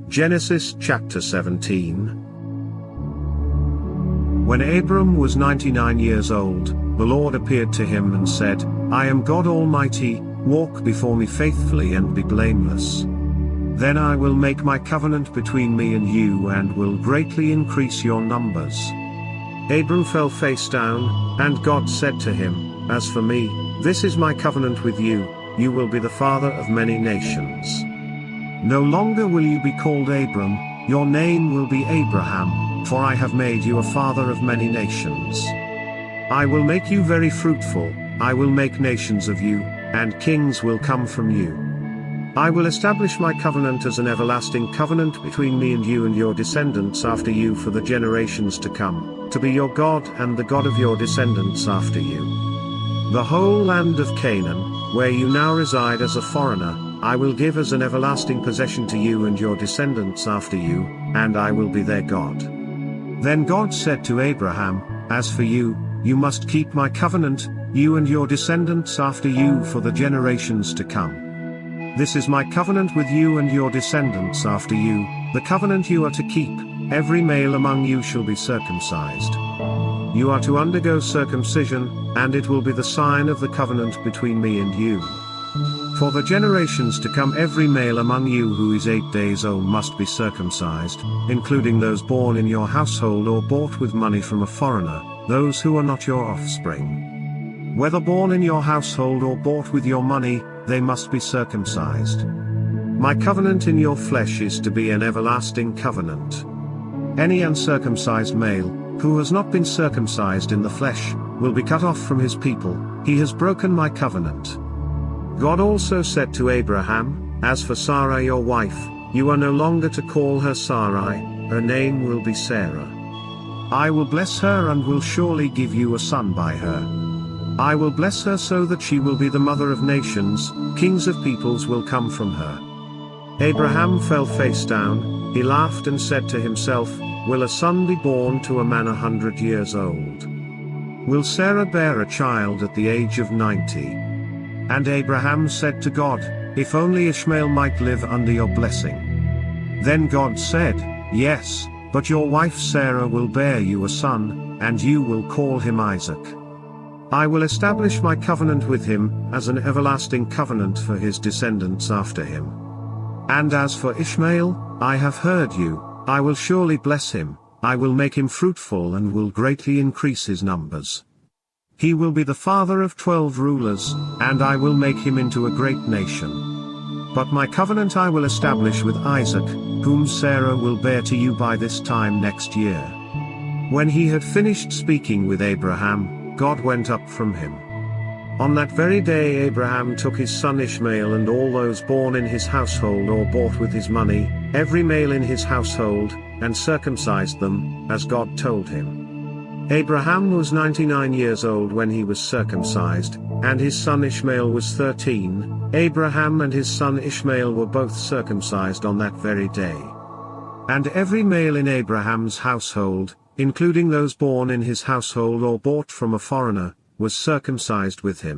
Genesis chapter 17. When Abram was 99 years old, the Lord appeared to him and said, I am God Almighty, walk before me faithfully and be blameless. Then I will make my covenant between me and you and will greatly increase your numbers. Abram fell face down, and God said to him, As for me, this is my covenant with you, you will be the father of many nations. No longer will you be called Abram, your name will be Abraham, for I have made you a father of many nations. I will make you very fruitful, I will make nations of you, and kings will come from you. I will establish my covenant as an everlasting covenant between me and you and your descendants after you for the generations to come, to be your God and the God of your descendants after you. The whole land of Canaan, where you now reside as a foreigner, I will give as an everlasting possession to you and your descendants after you, and I will be their God. Then God said to Abraham, As for you, you must keep my covenant, you and your descendants after you for the generations to come. This is my covenant with you and your descendants after you, the covenant you are to keep, every male among you shall be circumcised. You are to undergo circumcision, and it will be the sign of the covenant between me and you. For the generations to come every male among you who is 8 days old must be circumcised, including those born in your household or bought with money from a foreigner, those who are not your offspring. Whether born in your household or bought with your money, they must be circumcised. My covenant in your flesh is to be an everlasting covenant. Any uncircumcised male, who has not been circumcised in the flesh, will be cut off from his people, he has broken my covenant. God also said to Abraham, As for Sarai your wife, you are no longer to call her Sarai, her name will be Sarah. I will bless her and will surely give you a son by her. I will bless her so that she will be the mother of nations, kings of peoples will come from her. Abraham fell face down, he laughed and said to himself, Will a son be born to a man 100 years old? Will Sarah bear a child at the age of 90? And Abraham said to God, If only Ishmael might live under your blessing. Then God said, Yes, but your wife Sarah will bear you a son, and you will call him Isaac. I will establish my covenant with him, as an everlasting covenant for his descendants after him. And as for Ishmael, I have heard you, I will surely bless him, I will make him fruitful and will greatly increase his numbers. He will be the father of 12 rulers, and I will make him into a great nation. But my covenant I will establish with Isaac, whom Sarah will bear to you by this time next year. When he had finished speaking with Abraham, God went up from him. On that very day Abraham took his son Ishmael and all those born in his household or bought with his money, every male in his household, and circumcised them, as God told him. Abraham was 99 years old when he was circumcised, and his son Ishmael was 13. Abraham and his son Ishmael were both circumcised on that very day. And every male in Abraham's household, including those born in his household or bought from a foreigner, was circumcised with him.